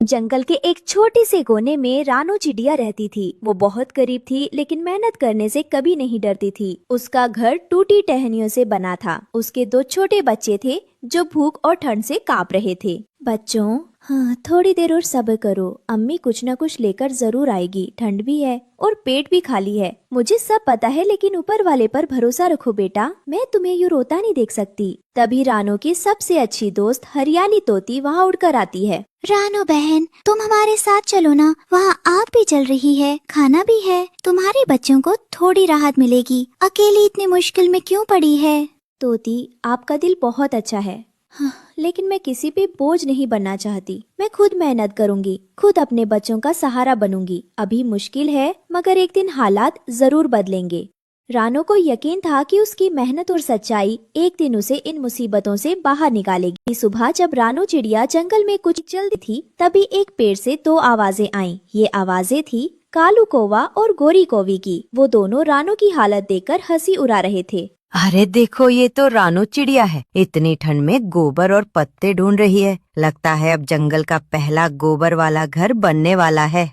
जंगल के एक छोटे से कोने में रानो चिड़िया रहती थी। वो बहुत गरीब थी, लेकिन मेहनत करने से कभी नहीं डरती थी। उसका घर टूटी टहनियों से बना था। उसके 2 छोटे बच्चे थे जो भूख और ठंड से कांप रहे थे। बच्चों, हाँ, थोड़ी देर और सब्र करो। अम्मी कुछ न कुछ लेकर जरूर आएगी। ठंड भी है और पेट भी खाली है। मुझे सब पता है, लेकिन ऊपर वाले पर भरोसा रखो बेटा। मैं तुम्हें यूं रोता नहीं देख सकती। तभी रानो की सबसे अच्छी दोस्त हरियाली तोती वहाँ उड़कर आती है। रानो बहन, तुम हमारे साथ चलो ना। वहाँ आग भी जल रही है, खाना भी है। तुम्हारे बच्चों को थोड़ी राहत मिलेगी। अकेली इतनी मुश्किल में क्यों पड़ी है? तोती, आपका दिल बहुत अच्छा है। हाँ, लेकिन मैं किसी पे बोझ नहीं बनना चाहती। मैं खुद मेहनत करूंगी, खुद अपने बच्चों का सहारा बनूंगी। अभी मुश्किल है, मगर एक दिन हालात जरूर बदलेंगे। रानो को यकीन था कि उसकी मेहनत और सच्चाई एक दिन उसे इन मुसीबतों से बाहर निकालेगी। सुबह जब रानो चिड़िया जंगल में कुछ चल रही थी, तभी एक पेड़ से 2 आवाजें आईं। ये आवाजें थी कालू कौवा और गोरी कौवी की। वो दोनों रानो की हालत देखकर हंसी उड़ा रहे थे। अरे देखो, ये तो रानो चिड़िया है। इतनी ठंड में गोबर और पत्ते ढूंढ रही है। लगता है अब जंगल का पहला गोबर वाला घर बनने वाला है।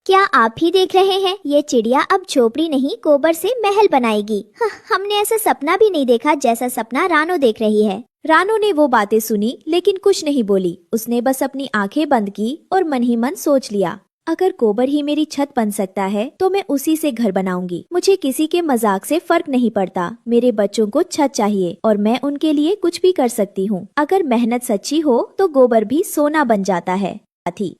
क्या आप ही देख रहे हैं? ये चिड़िया अब झोपड़ी नहीं, गोबर से महल बनाएगी। हमने ऐसा सपना भी नहीं देखा जैसा सपना रानो देख रही है। रानो ने वो बातें सुनी, लेकिन कुछ नहीं बोली। उसने बस अपनी आंखें बंद की और मन ही मन सोच लिया, अगर गोबर ही मेरी छत बन सकता है तो मैं उसी से घर बनाऊंगी। मुझे किसी के मजाक से फर्क नहीं पड़ता। मेरे बच्चों को छत चाहिए और मैं उनके लिए कुछ भी कर सकती हूँ। अगर मेहनत सच्ची हो तो गोबर भी सोना बन जाता है।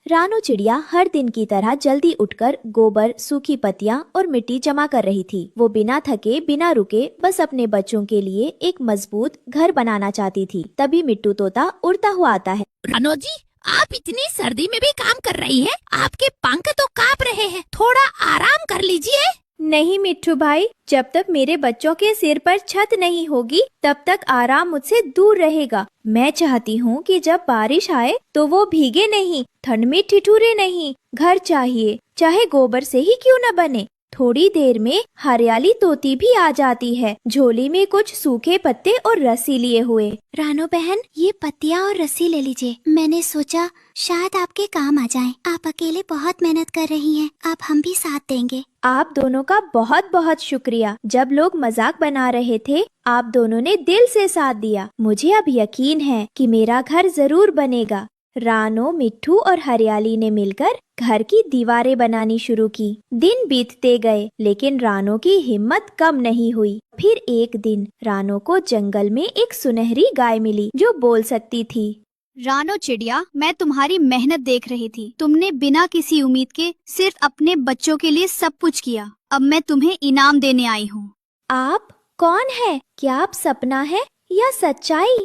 रानो चिड़िया हर दिन की तरह जल्दी उठकर गोबर, सूखी पत्तियां और मिट्टी जमा कर रही थी। वो बिना थके, बिना रुके बस अपने बच्चों के लिए एक मजबूत घर बनाना चाहती थी। तभी मिट्टू तोता उड़ता हुआ आता है। रानो जी, आप इतनी सर्दी में भी काम कर रही है? आपके पंख तो कांप रहे हैं। थोड़ा आराम कर लीजिए। नहीं मिट्ठू भाई, जब तक मेरे बच्चों के सिर पर छत नहीं होगी तब तक आराम मुझसे दूर रहेगा। मैं चाहती हूँ कि जब बारिश आए तो वो भीगे नहीं, ठंड में ठिठुरे नहीं। घर चाहिए, चाहे गोबर से ही क्यों न बने। थोड़ी देर में हरियाली तोती भी आ जाती है, झोली में कुछ सूखे पत्ते और रस्सी लिए हुए। रानो बहन, ये पत्तियाँ और रस्सी ले लीजिए। मैंने सोचा शायद आपके काम आ जाएं। आप अकेले बहुत मेहनत कर रही हैं, अब हम भी साथ देंगे। आप दोनों का बहुत बहुत शुक्रिया। जब लोग मजाक बना रहे थे, आप दोनों ने दिल से साथ दिया। मुझे अब यकीन है कि मेरा घर जरूर बनेगा। रानो, मिट्ठू और हरियाली ने मिलकर घर की दीवारें बनानी शुरू की। दिन बीतते गए, लेकिन रानो की हिम्मत कम नहीं हुई। फिर एक दिन रानो को जंगल में एक सुनहरी गाय मिली जो बोल सकती थी। रानो चिड़िया, मैं तुम्हारी मेहनत देख रही थी। तुमने बिना किसी उम्मीद के सिर्फ अपने बच्चों के लिए सब कुछ किया। अब मैं तुम्हें इनाम देने आई हूँ। आप कौन है? क्या आप सपना है या सच्चाई?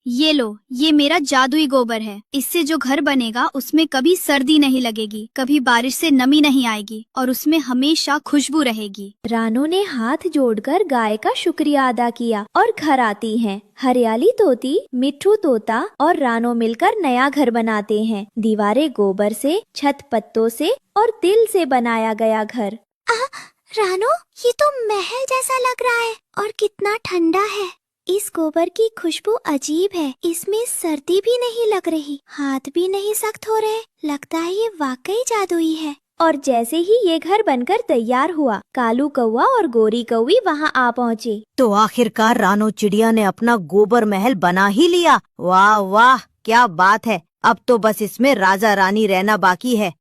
ये लो, ये मेरा जादुई गोबर है। इससे जो घर बनेगा उसमें कभी सर्दी नहीं लगेगी, कभी बारिश से नमी नहीं आएगी और उसमें हमेशा खुशबू रहेगी। रानो ने हाथ जोड़कर गाय का शुक्रिया अदा किया और घर आती हैं। हरियाली तोती, मिट्ठू तोता और रानो मिलकर नया घर बनाते हैं। दीवारें गोबर से, छत पत्तों से और दिल से बनाया गया घर। रानो, ये तो महल जैसा लग रहा है और कितना ठंडा है। इस गोबर की खुशबू अजीब है। इसमें सर्दी भी नहीं लग रही, हाथ भी नहीं सख्त हो रहे। लगता है ये वाकई जादुई है। और जैसे ही ये घर बनकर तैयार हुआ, कालू कौवा और गोरी कौवी वहाँ आ पहुँचे। तो आखिरकार रानो चिड़िया ने अपना गोबर महल बना ही लिया। वाह वाह, क्या बात है। अब तो बस इसमें राजा रानी रहना बाकी है।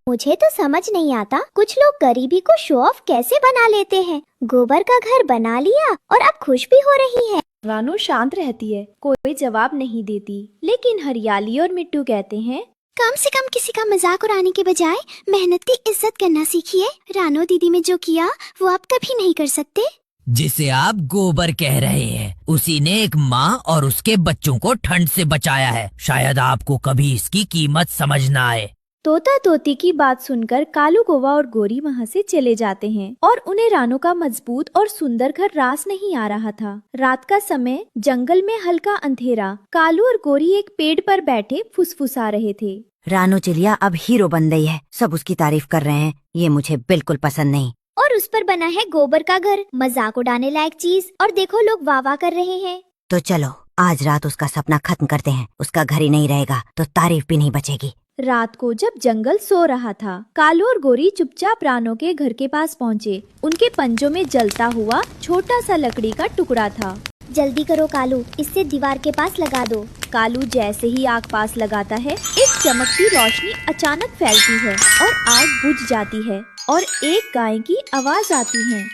मुझे तो समझ नहीं आता, कुछ लोग गरीबी को शो ऑफ कैसे बना लेते हैं। गोबर का घर बना लिया और अब खुश भी हो रही है। रानो शांत रहती है, कोई जवाब नहीं देती। लेकिन हरियाली और मिट्टू कहते हैं, कम से कम किसी का मजाक उड़ाने के बजाय मेहनत की इज्जत करना सीखिए। रानो दीदी में जो किया वो आप कभी नहीं कर सकते। जिसे आप गोबर कह रहे हैं, उसी ने एक माँ और उसके बच्चों को ठंड से बचाया है। शायद आपको कभी इसकी कीमत समझ न आए। तोता तोती की बात सुनकर कालू कौवा और गोरी वहाँ से चले जाते हैं और उन्हें रानो का मजबूत और सुंदर घर रास नहीं आ रहा था। रात का समय, जंगल में हल्का अंधेरा। कालू और गोरी एक पेड़ पर बैठे फुसफुसा रहे थे। रानो चिड़िया अब हीरो बन गई है। सब उसकी तारीफ कर रहे हैं। ये मुझे बिल्कुल पसंद नहीं। और उस पर बना है गोबर का घर, मजाक उड़ाने लायक चीज। और देखो, लोग वाह वाह कर रहे हैं। तो चलो आज रात उसका सपना खत्म करते हैं। उसका घर ही नहीं रहेगा तो तारीफ भी नहीं बचेगी। रात को जब जंगल सो रहा था, कालू और गोरी चुपचाप रानो के घर के पास पहुँचे। उनके पंजों में जलता हुआ छोटा सा लकड़ी का टुकड़ा था। जल्दी करो कालू, इससे दीवार के पास लगा दो। कालू जैसे ही आग पास लगाता है, एक चमकती रोशनी अचानक फैलती है और आग बुझ जाती है और एक गाय की आवाज आती है।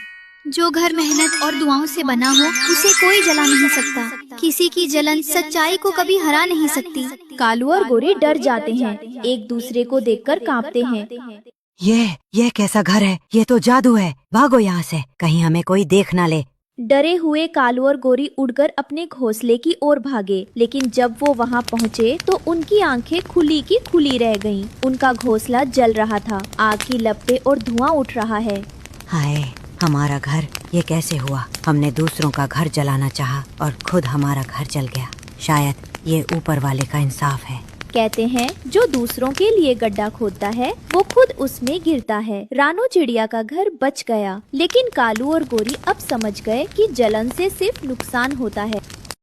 जो घर मेहनत और दुआओं से बना हो उसे कोई जला नहीं सकता। किसी की जलन सच्चाई को कभी हरा नहीं सकती। कालू और गोरी डर जाते हैं, एक दूसरे को देखकर कांपते हैं। ये कैसा घर है? ये तो जादू है। भागो यहाँ से, कहीं हमें कोई देख ना ले। डरे हुए कालू और गोरी उड़कर अपने घोंसले की ओर भागे, लेकिन जब वो वहाँ पहुँचे तो उनकी आंखें खुली की खुली रह गईं। उनका घोंसला जल रहा था, आग की लपटें और धुआं उठ रहा है। हाय, हमारा घर ये कैसे हुआ? हमने दूसरों का घर जलाना चाहा और खुद हमारा घर जल गया। शायद ये ऊपर वाले का इंसाफ है। कहते हैं जो दूसरों के लिए गड्ढा खोदता है वो खुद उसमें गिरता है। रानो चिड़िया का घर बच गया, लेकिन कालू और गोरी अब समझ गए कि जलन से सिर्फ नुकसान होता है।